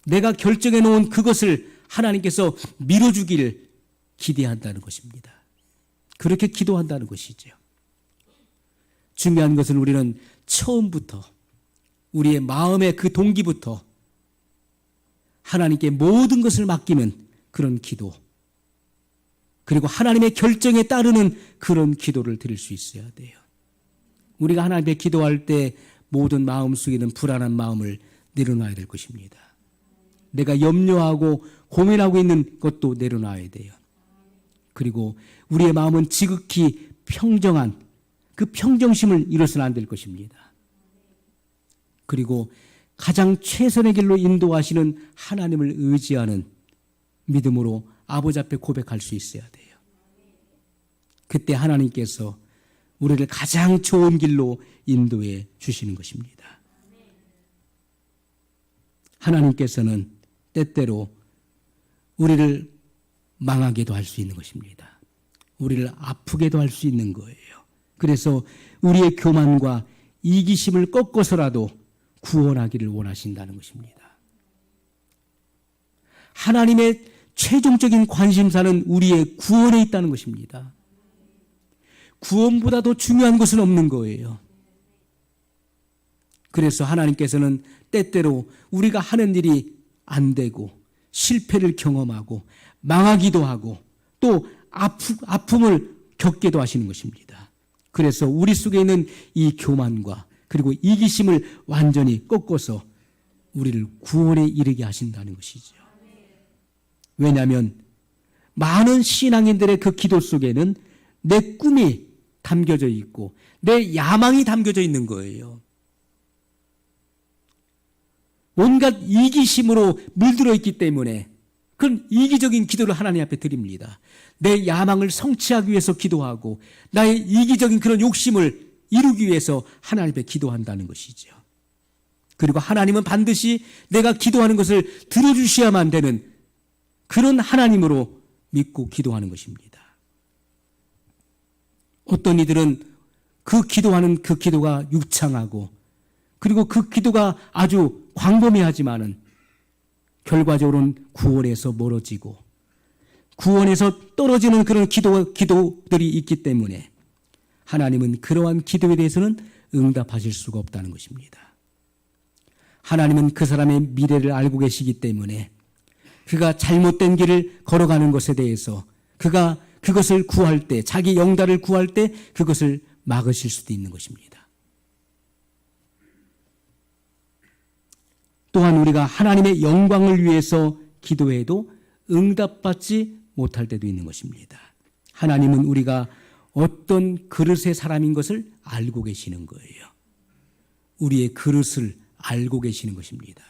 내가 결정해 놓은 그것을 하나님께서 밀어주기를 기대한다는 것입니다. 그렇게 기도한다는 것이죠. 중요한 것은 우리는 처음부터 우리의 마음의 그 동기부터 하나님께 모든 것을 맡기는 그런 기도, 그리고 하나님의 결정에 따르는 그런 기도를 드릴 수 있어야 돼요. 우리가 하나님께 기도할 때 모든 마음속에 있는 불안한 마음을 내려놔야 될 것입니다. 내가 염려하고 고민하고 있는 것도 내려놔야 돼요. 그리고 우리의 마음은 지극히 평정한 그 평정심을 잃어서는 안 될 것입니다. 그리고 가장 최선의 길로 인도하시는 하나님을 의지하는 믿음으로 아버지 앞에 고백할 수 있어야 돼요. 그때 하나님께서 우리를 가장 좋은 길로 인도해 주시는 것입니다. 하나님께서는 때때로 우리를 망하게도 할 수 있는 것입니다. 우리를 아프게도 할 수 있는 거예요. 그래서 우리의 교만과 이기심을 꺾어서라도 구원하기를 원하신다는 것입니다. 하나님의 최종적인 관심사는 우리의 구원에 있다는 것입니다. 구원보다 더 중요한 것은 없는 거예요. 그래서 하나님께서는 때때로 우리가 하는 일이 안 되고 실패를 경험하고 망하기도 하고 또 아픔을 겪게도 하시는 것입니다. 그래서 우리 속에 있는 이 교만과 그리고 이기심을 완전히 꺾어서 우리를 구원에 이르게 하신다는 것이죠. 왜냐하면 많은 신앙인들의 그 기도 속에는 내 꿈이 담겨져 있고 내 야망이 담겨져 있는 거예요. 온갖 이기심으로 물들어 있기 때문에 그런 이기적인 기도를 하나님 앞에 드립니다. 내 야망을 성취하기 위해서 기도하고 나의 이기적인 그런 욕심을 이루기 위해서 하나님 앞에 기도한다는 것이죠. 그리고 하나님은 반드시 내가 기도하는 것을 들어주셔야만 되는 그런 하나님으로 믿고 기도하는 것입니다. 어떤 이들은 그 기도하는 그 기도가 유창하고 그리고 그 기도가 아주 광범위하지만은 결과적으로는 구원에서 멀어지고 구원에서 떨어지는 그런 기도들이 있기 때문에 하나님은 그러한 기도에 대해서는 응답하실 수가 없다는 것입니다. 하나님은 그 사람의 미래를 알고 계시기 때문에 그가 잘못된 길을 걸어가는 것에 대해서 그가 그것을 구할 때, 자기 영달을 구할 때 그것을 막으실 수도 있는 것입니다. 또한 우리가 하나님의 영광을 위해서 기도해도 응답받지 못할 때도 있는 것입니다. 하나님은 우리가 어떤 그릇의 사람인 것을 알고 계시는 거예요. 우리의 그릇을 알고 계시는 것입니다.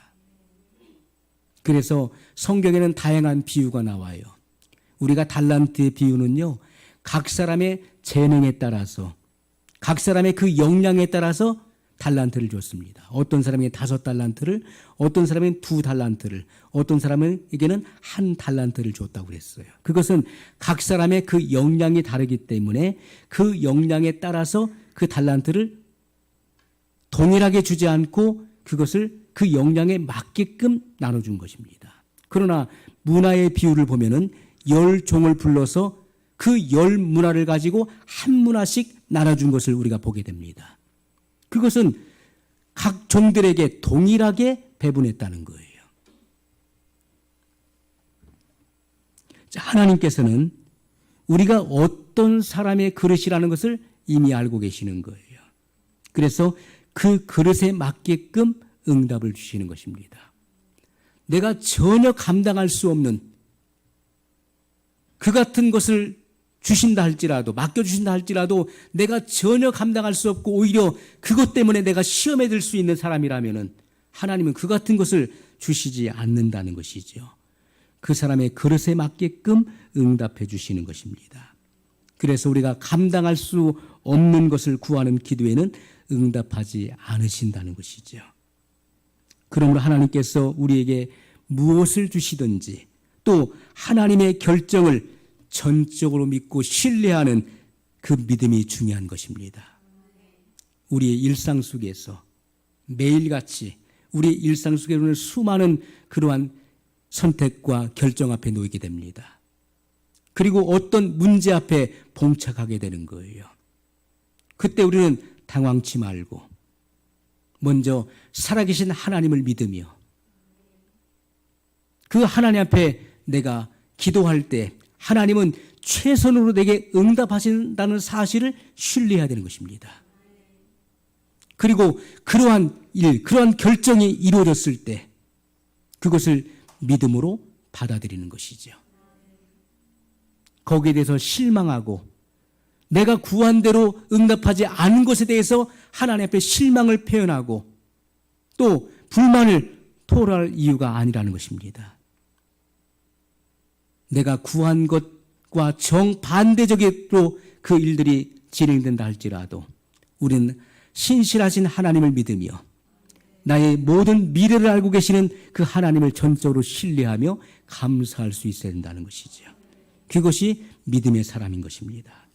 그래서 성경에는 다양한 비유가 나와요. 우리가 달란트의 비유는요, 각 사람의 재능에 따라서, 각 사람의 그 역량에 따라서 달란트를 줬습니다. 어떤 사람에게 5달란트를, 어떤 사람에게 2달란트를, 어떤 사람에게는 1달란트를 줬다고 그랬어요. 그것은 각 사람의 그 역량이 다르기 때문에 그 역량에 따라서 그 달란트를 동일하게 주지 않고 그것을 그 역량에 맞게끔 나눠준 것입니다. 그러나 문화의 비유를 보면은 10종을 불러서 그 10문화를 가지고 한 문화씩 나눠준 것을 우리가 보게 됩니다. 그것은 각 종들에게 동일하게 배분했다는 거예요. 하나님께서는 우리가 어떤 사람의 그릇이라는 것을 이미 알고 계시는 거예요. 그래서 그 그릇에 맞게끔 응답을 주시는 것입니다. 내가 전혀 감당할 수 없는 그 같은 것을 주신다 할지라도, 맡겨주신다 할지라도 내가 전혀 감당할 수 없고 오히려 그것 때문에 내가 시험에 들 수 있는 사람이라면은 하나님은 그 같은 것을 주시지 않는다는 것이죠. 그 사람의 그릇에 맞게끔 응답해 주시는 것입니다. 그래서 우리가 감당할 수 없는 것을 구하는 기도에는 응답하지 않으신다는 것이죠. 그러므로 하나님께서 우리에게 무엇을 주시든지 또 하나님의 결정을 전적으로 믿고 신뢰하는 그 믿음이 중요한 것입니다. 우리의 일상 속에서 매일같이 우리의 일상 속에는 수많은 그러한 선택과 결정 앞에 놓이게 됩니다. 그리고 어떤 문제 앞에 봉착하게 되는 거예요. 그때 우리는 당황치 말고 먼저 살아계신 하나님을 믿으며 그 하나님 앞에 내가 기도할 때 하나님은 최선으로 내게 응답하신다는 사실을 신뢰해야 되는 것입니다. 그리고 그러한 일, 그러한 결정이 이루어졌을 때 그것을 믿음으로 받아들이는 것이죠. 거기에 대해서 실망하고 내가 구한 대로 응답하지 않은 것에 대해서 하나님 앞에 실망을 표현하고 또 불만을 토로할 이유가 아니라는 것입니다. 내가 구한 것과 정반대적으로 그 일들이 진행된다 할지라도 우리는 신실하신 하나님을 믿으며 나의 모든 미래를 알고 계시는 그 하나님을 전적으로 신뢰하며 감사할 수 있어야 된다는 것이죠. 그것이 믿음의 사람인 것입니다.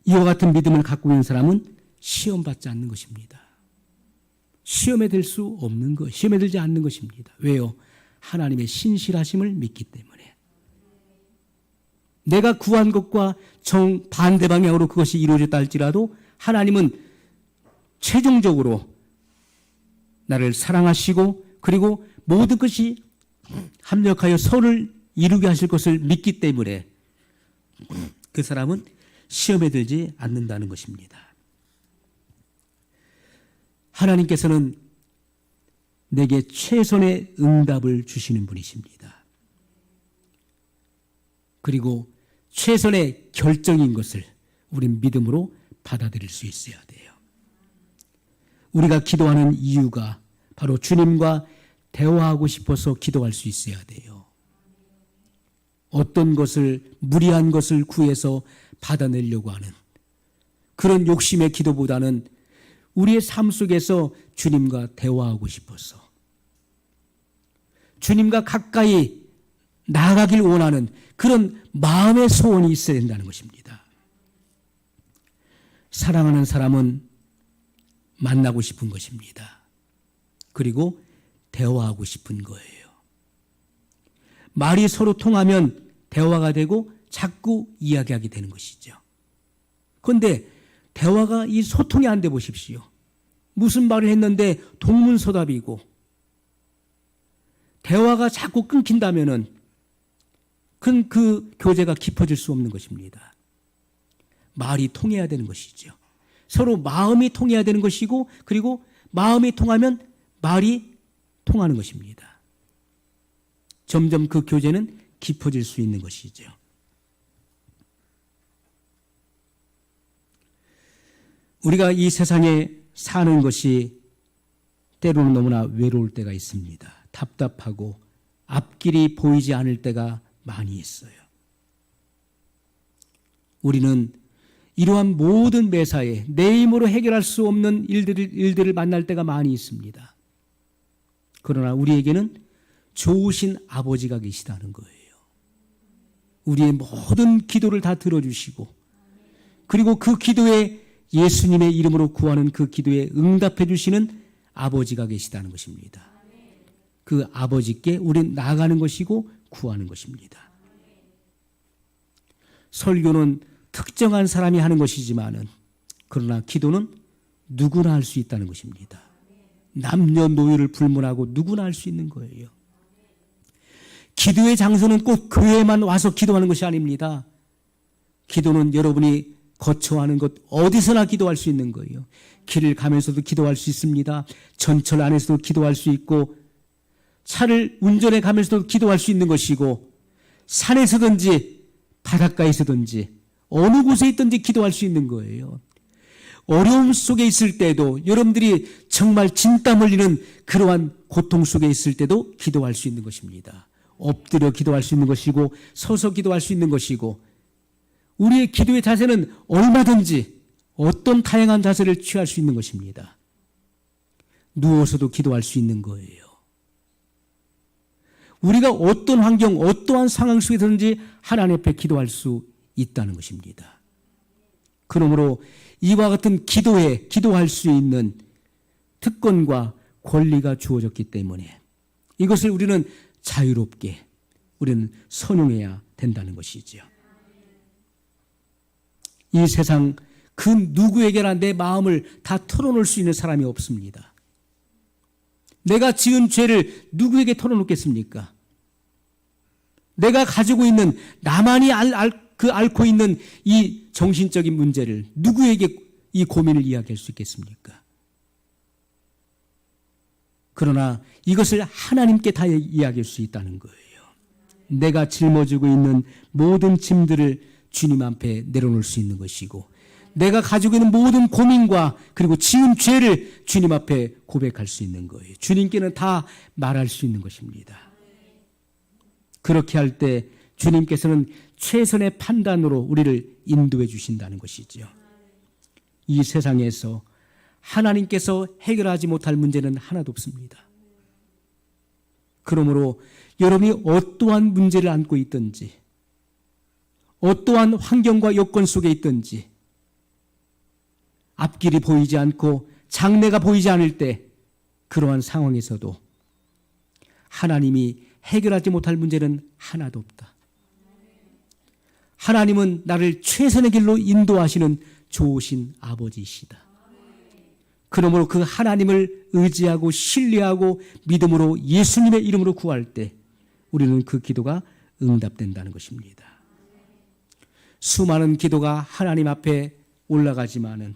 이와 같은 믿음을 갖고 있는 사람은 시험받지 않는 것입니다. 시험에 들 수 없는 것, 시험에 들지 않는 것입니다. 왜요? 하나님의 신실하심을 믿기 때문에. 내가 구한 것과 정반대 방향으로 그것이 이루어졌다 할지라도 하나님은 최종적으로 나를 사랑하시고 그리고 모든 것이 합력하여 선을 이루게 하실 것을 믿기 때문에 그 사람은 시험에 들지 않는다는 것입니다. 하나님께서는 내게 최선의 응답을 주시는 분이십니다. 그리고 최선의 결정인 것을 우린 믿음으로 받아들일 수 있어야 돼요. 우리가 기도하는 이유가 바로 주님과 대화하고 싶어서 기도할 수 있어야 돼요. 어떤 것을 무리한 것을 구해서 받아내려고 하는 그런 욕심의 기도보다는 우리의 삶 속에서 주님과 대화하고 싶어서 주님과 가까이 나아가길 원하는 그런 마음의 소원이 있어야 된다는 것입니다. 사랑하는 사람은 만나고 싶은 것입니다. 그리고 대화하고 싶은 거예요. 말이 서로 통하면 대화가 되고 자꾸 이야기하게 되는 것이죠. 그런데 대화가 이 소통이 안 돼 보십시오. 무슨 말을 했는데 동문서답이고 대화가 자꾸 끊긴다면은 그 교제가 깊어질 수 없는 것입니다. 말이 통해야 되는 것이죠. 서로 마음이 통해야 되는 것이고 그리고 마음이 통하면 말이 통하는 것입니다. 점점 그 교제는 깊어질 수 있는 것이죠. 우리가 이 세상에 사는 것이 때로는 너무나 외로울 때가 있습니다. 답답하고 앞길이 보이지 않을 때가 많이 있어요. 우리는 이러한 모든 매사에 내 힘으로 해결할 수 없는 일들을 만날 때가 많이 있습니다. 그러나 우리에게는 좋으신 아버지가 계시다는 거예요. 우리의 모든 기도를 다 들어주시고 그리고 그 기도에 예수님의 이름으로 구하는 그 기도에 응답해 주시는 아버지가 계시다는 것입니다. 그 아버지께 우리는 나아가는 것이고 구하는 것입니다. 설교는 특정한 사람이 하는 것이지만은 그러나 기도는 누구나 할 수 있다는 것입니다. 남녀노소를 불문하고 누구나 할 수 있는 거예요. 기도의 장소는 꼭 교회만 와서 기도하는 것이 아닙니다. 기도는 여러분이 거처하는 것 어디서나 기도할 수 있는 거예요. 길을 가면서도 기도할 수 있습니다. 전철 안에서도 기도할 수 있고 차를 운전해 가면서도 기도할 수 있는 것이고 산에서든지 바닷가에서든지 어느 곳에 있든지 기도할 수 있는 거예요. 어려움 속에 있을 때도 여러분들이 정말 진땀 흘리는 그러한 고통 속에 있을 때도 기도할 수 있는 것입니다. 엎드려 기도할 수 있는 것이고 서서 기도할 수 있는 것이고 우리의 기도의 자세는 얼마든지 어떤 다양한 자세를 취할 수 있는 것입니다. 누워서도 기도할 수 있는 거예요. 우리가 어떤 환경, 어떠한 상황 속에서든지 하나님 앞에 기도할 수 있다는 것입니다. 그러므로 이와 같은 기도에 기도할 수 있는 특권과 권리가 주어졌기 때문에 이것을 우리는 자유롭게 우리는 선용해야 된다는 것이지요. 이 세상 그 누구에게나 내 마음을 다 털어놓을 수 있는 사람이 없습니다. 내가 지은 죄를 누구에게 털어놓겠습니까? 내가 가지고 있는, 나만이 앓고 있는 이 정신적인 문제를 누구에게 이 고민을 이야기할 수 있겠습니까? 그러나 이것을 하나님께 다 이야기할 수 있다는 거예요. 내가 짊어지고 있는 모든 짐들을 주님 앞에 내려놓을 수 있는 것이고, 내가 가지고 있는 모든 고민과 그리고 지은 죄를 주님 앞에 고백할 수 있는 거예요. 주님께는 다 말할 수 있는 것입니다. 그렇게 할 때 주님께서는 최선의 판단으로 우리를 인도해 주신다는 것이지요. 이 세상에서 하나님께서 해결하지 못할 문제는 하나도 없습니다. 그러므로 여러분이 어떠한 문제를 안고 있든지, 어떠한 환경과 여건 속에 있든지, 앞길이 보이지 않고 장래가 보이지 않을 때, 그러한 상황에서도 하나님이 해결하지 못할 문제는 하나도 없다. 하나님은 나를 최선의 길로 인도하시는 좋으신 아버지이시다. 그러므로 그 하나님을 의지하고 신뢰하고 믿음으로 예수님의 이름으로 구할 때 우리는 그 기도가 응답된다는 것입니다. 수많은 기도가 하나님 앞에 올라가지만은,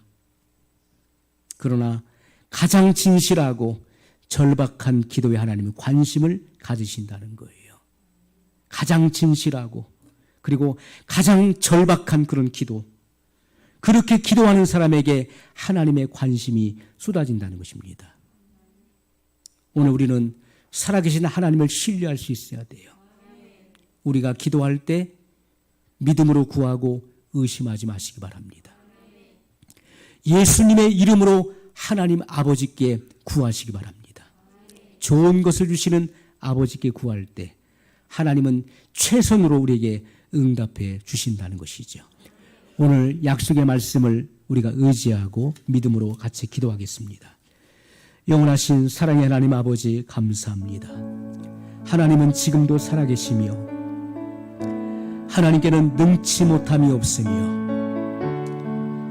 그러나 가장 진실하고 절박한 기도에 하나님은 관심을 가지신다는 거예요. 가장 진실하고 그리고 가장 절박한 그런 기도, 그렇게 기도하는 사람에게 하나님의 관심이 쏟아진다는 것입니다. 오늘 우리는 살아계신 하나님을 신뢰할 수 있어야 돼요. 우리가 기도할 때 믿음으로 구하고 의심하지 마시기 바랍니다. 예수님의 이름으로 하나님 아버지께 구하시기 바랍니다. 좋은 것을 주시는 아버지께 구할 때 하나님은 최선으로 우리에게 응답해 주신다는 것이죠. 오늘 약속의 말씀을 우리가 의지하고 믿음으로 같이 기도하겠습니다. 영원하신 사랑의 하나님 아버지, 감사합니다. 하나님은 지금도 살아계시며 하나님께는 능치 못함이 없으며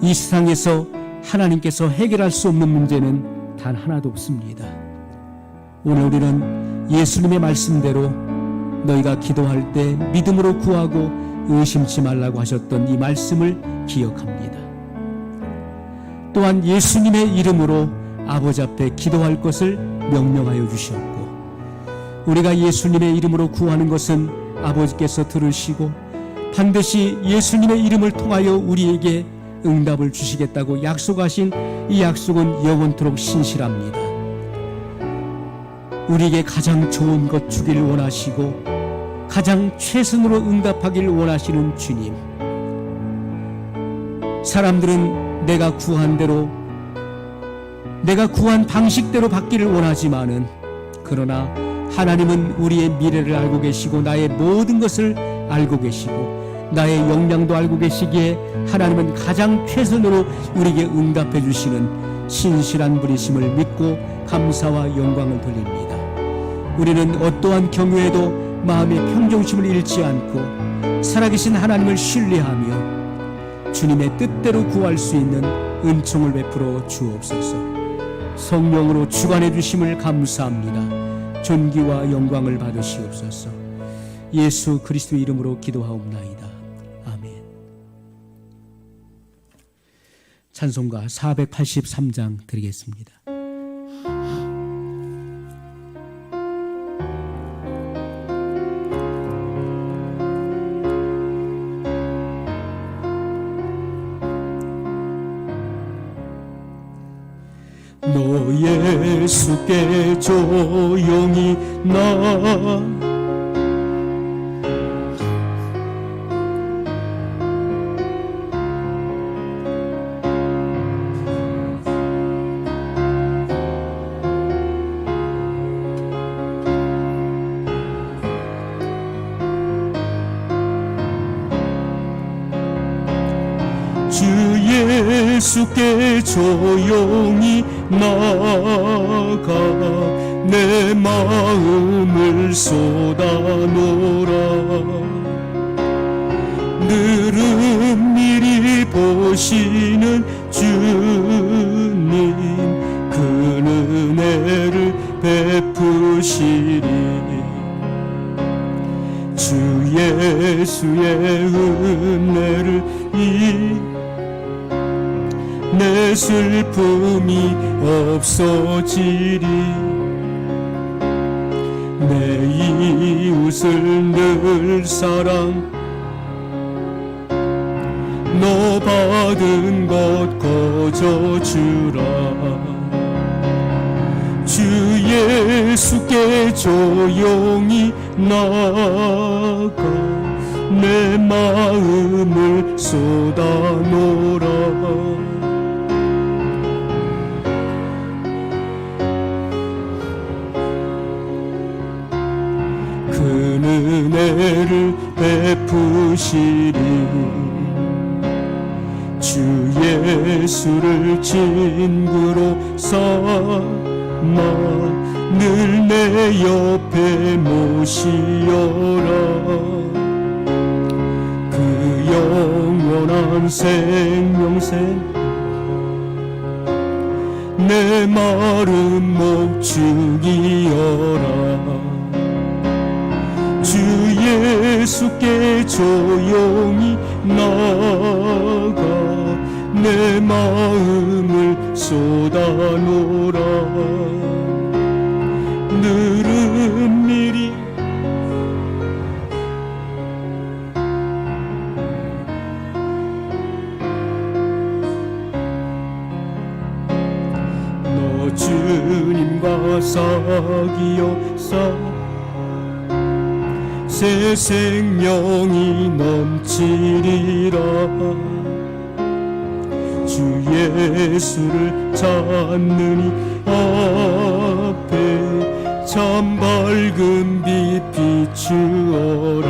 이 세상에서 하나님께서 해결할 수 없는 문제는 단 하나도 없습니다. 오늘 우리는 예수님의 말씀대로 너희가 기도할 때 믿음으로 구하고 의심치 말라고 하셨던 이 말씀을 기억합니다. 또한 예수님의 이름으로 아버지 앞에 기도할 것을 명령하여 주셨고, 우리가 예수님의 이름으로 구하는 것은 아버지께서 들으시고 반드시 예수님의 이름을 통하여 우리에게 응답을 주시겠다고 약속하신 이 약속은 영원토록 신실합니다. 우리에게 가장 좋은 것 주기를 원하시고 가장 최선으로 응답하기를 원하시는 주님, 사람들은 내가 구한 대로, 내가 구한 방식대로 받기를 원하지만은, 그러나 하나님은 우리의 미래를 알고 계시고 나의 모든 것을 알고 계시고 나의 역량도 알고 계시기에 하나님은 가장 최선으로 우리에게 응답해 주시는 신실한 분이심을 믿고 감사와 영광을 돌립니다. 우리는 어떠한 경우에도 마음의 평정심을 잃지 않고 살아계신 하나님을 신뢰하며 주님의 뜻대로 구할 수 있는 은총을 베풀어 주옵소서. 성령으로 주관해 주심을 감사합니다. 존귀와 영광을 받으시옵소서. 예수 그리스도의 이름으로 기도하옵나이다. 아멘. 찬송가 483장 드리겠습니다. 너 예수께 조용히 나 주 예수께 조용히 나가 내 마음을 쏟아놓으라. 오시는 주님 그 은혜를 베푸시리. 주 예수의 은혜를 내 슬픔이 없어지리. 내 이웃을 늘 사랑 너 받은 것 거저주라. 주 예수께 조용히 나가 내 마음을 쏟아놓으라. 그 은혜를 베푸시리. 주 예수를 친구로 삼아 늘 내 옆에 모시어라. 그 영원한 생명샘 내 마른 목 죽이어라. 주 예수께 조용히 나가 내 마음을 쏟아놓으라. 늘은 미리 너 주님과 사귀어 새 생명이 넘치리라. 주 예수를 찾느니 앞에 참 밝은 빛 비추어라.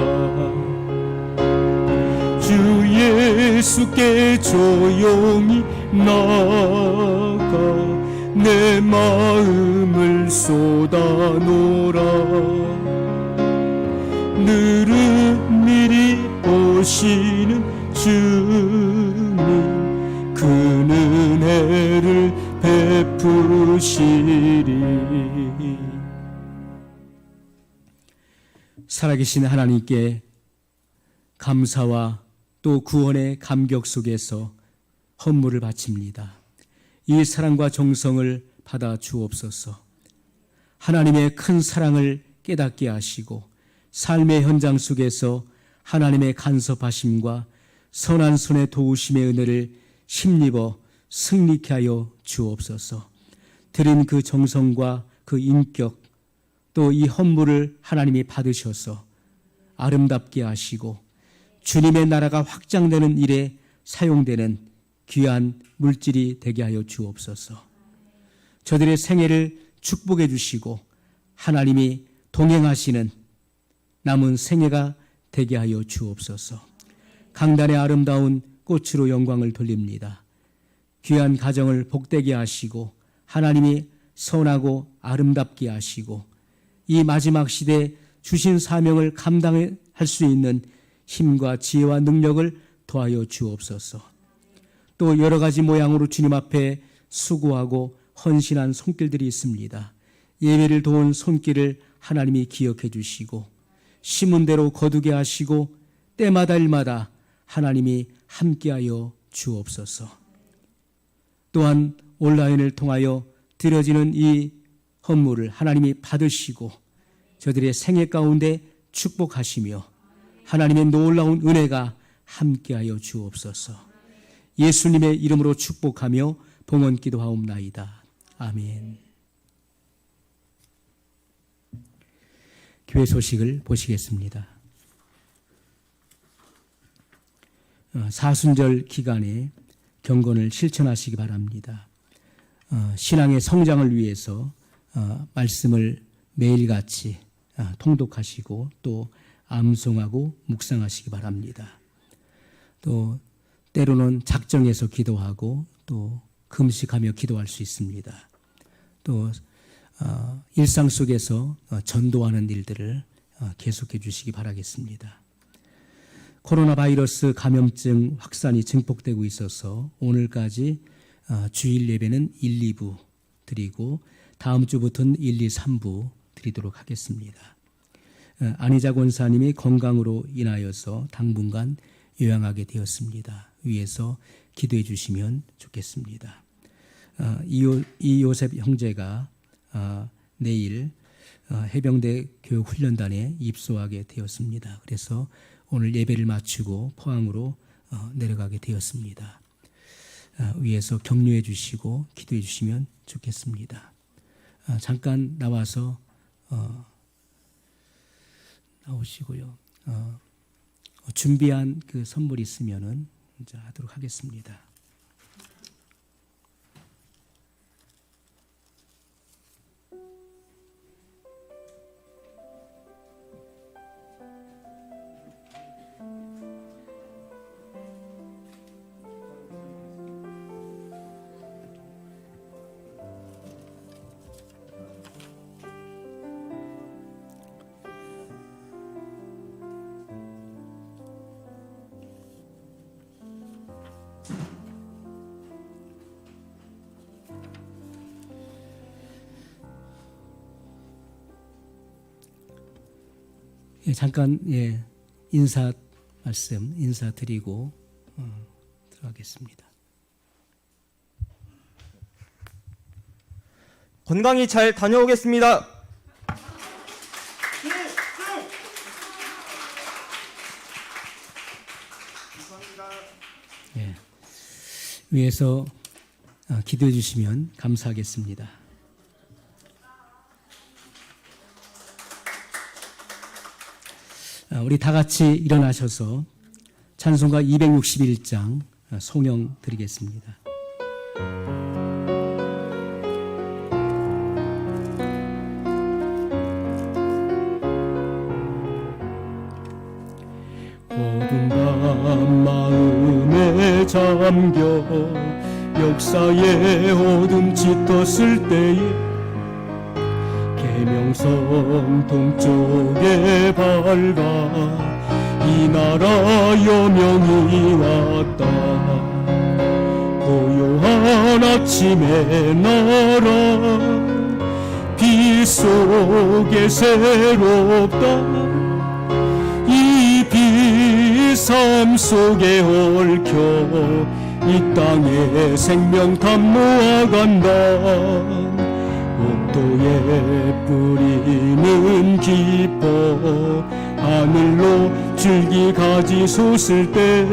주 예수께 조용히 나가 내 마음을 쏟아놓으라. 늘은 미리 오시는 주님 그 은혜를 베푸시리. 살아계신 하나님께 감사와 또 구원의 감격 속에서 헌물을 바칩니다. 이 사랑과 정성을 받아 주옵소서. 하나님의 큰 사랑을 깨닫게 하시고 삶의 현장 속에서 하나님의 간섭하심과 선한 손의 도우심의 은혜를 힘입어 승리케 하여 주옵소서. 드린 그 정성과 그 인격 또 이 헌물을 하나님이 받으셔서 아름답게 하시고 주님의 나라가 확장되는 일에 사용되는 귀한 물질이 되게 하여 주옵소서. 저들의 생애를 축복해 주시고 하나님이 동행하시는 남은 생애가 되게 하여 주옵소서. 강단의 아름다운 꽃으로 영광을 돌립니다. 귀한 가정을 복되게 하시고 하나님이 선하고 아름답게 하시고 이 마지막 시대에 주신 사명을 감당할 수 있는 힘과 지혜와 능력을 더하여 주옵소서. 또 여러 가지 모양으로 주님 앞에 수고하고 헌신한 손길들이 있습니다. 예배를 도운 손길을 하나님이 기억해 주시고 심은 대로 거두게 하시고 때마다 일마다 하나님이 함께하여 주옵소서. 또한 온라인을 통하여 드려지는 이 헌물을 하나님이 받으시고 저들의 생애 가운데 축복하시며 하나님의 놀라운 은혜가 함께하여 주옵소서. 예수님의 이름으로 축복하며 봉헌 기도하옵나이다. 아멘. 교회 소식을 보시겠습니다. 사순절 기간에 경건을 실천하시기 바랍니다. 신앙의 성장을 위해서 말씀을 매일같이 통독하시고 또 암송하고 묵상하시기 바랍니다. 또 때로는 작정해서 기도하고 또 금식하며 기도할 수 있습니다. 또 일상 속에서 전도하는 일들을 계속해 주시기 바라겠습니다. 코로나 바이러스 감염증 확산이 증폭되고 있어서 오늘까지 주일 예배는 1, 2부 드리고 다음 주부터는 1, 2, 3부 드리도록 하겠습니다. 안희자 권사님이 건강으로 인하여서 당분간 요양하게 되었습니다. 위에서 기도해 주시면 좋겠습니다. 이요셉 형제가 내일 해병대 교육훈련단에 입소하게 되었습니다. 그래서 오늘 예배를 마치고 포항으로 내려가게 되었습니다. 위에서 격려해 주시고 기도해 주시면 좋겠습니다. 잠깐 나와서 나오시고요. 준비한 그 선물 있으면은 이제 하도록 하겠습니다. 잠깐 인사 말씀 인사드리고 들어가겠습니다. 건강히 잘 다녀오겠습니다. 위에서 기도해 주시면 감사하겠습니다. 우리 다 같이 일어나셔서 찬송가 261장 송영 드리겠습니다. 어두운 밤 마음에 잠겨 역사의 어둠 짙었을 때에 계명성 동쪽에 밝아 이 나라 여명이 왔다. 고요한 아침의 나라 빛 속에 새롭다. 이 빛 삶 속에 얽혀 이 땅에 생명 탐모아간다. 옥도에 뿌리는 기뻐 하늘로 줄기 가지 솟을 때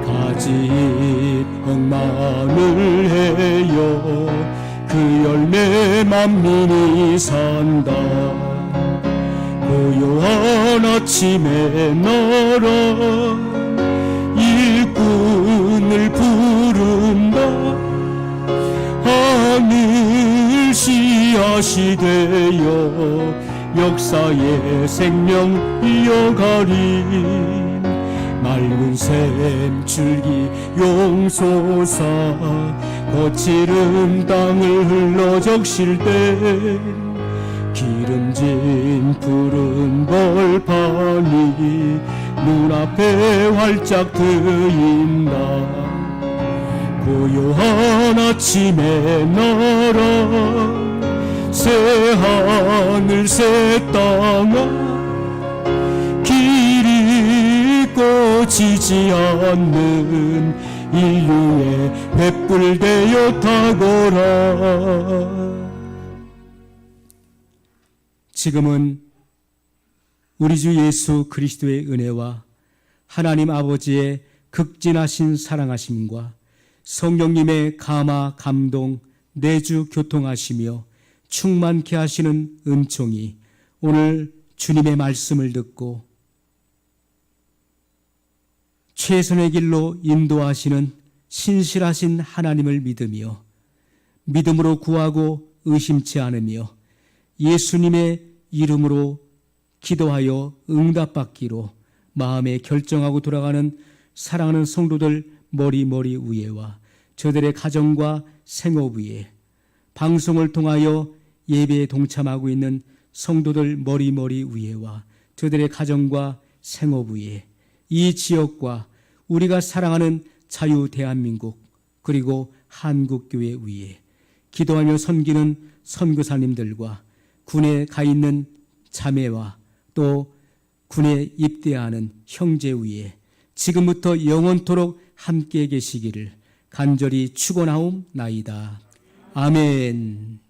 가지 억만을 해요 그 열매 만민이 산다. 고요한 아침의 나라 일꾼을 부른다. 하늘 씨앗이 되어 역사의 생명 이어가리. 맑은 샘 줄기 용솟아 거칠은 땅을 흘러 적실 때 기름진 푸른 벌판이 눈앞에 활짝 트인다. 고요한 아침의 나라 새 하늘 새 땅아 길이 꺼지지 않는 인류의 횃불 되어 타거라. 지금은 우리 주 예수 그리스도의 은혜와 하나님 아버지의 극진하신 사랑하심과 성령님의 감화 감동 내주 교통하시며 충만케 하시는 은총이 오늘 주님의 말씀을 듣고 최선의 길로 인도하시는 신실하신 하나님을 믿으며 믿음으로 구하고 의심치 않으며 예수님의 이름으로 기도하여 응답받기로 마음에 결정하고 돌아가는 사랑하는 성도들 머리 위에와 저들의 가정과 생업 위에 방송을 통하여 예배에 동참하고 있는 성도들 머리 위에와 저들의 가정과 생업 위에 이 지역과 우리가 사랑하는 자유 대한민국 그리고 한국교회 위에 기도하며 섬기는 선교사님들과 군에 가 있는 자매와 또 군에 입대하는 형제 위에 지금부터 영원토록 함께 계시기를 간절히 축원하옵나이다. 아멘.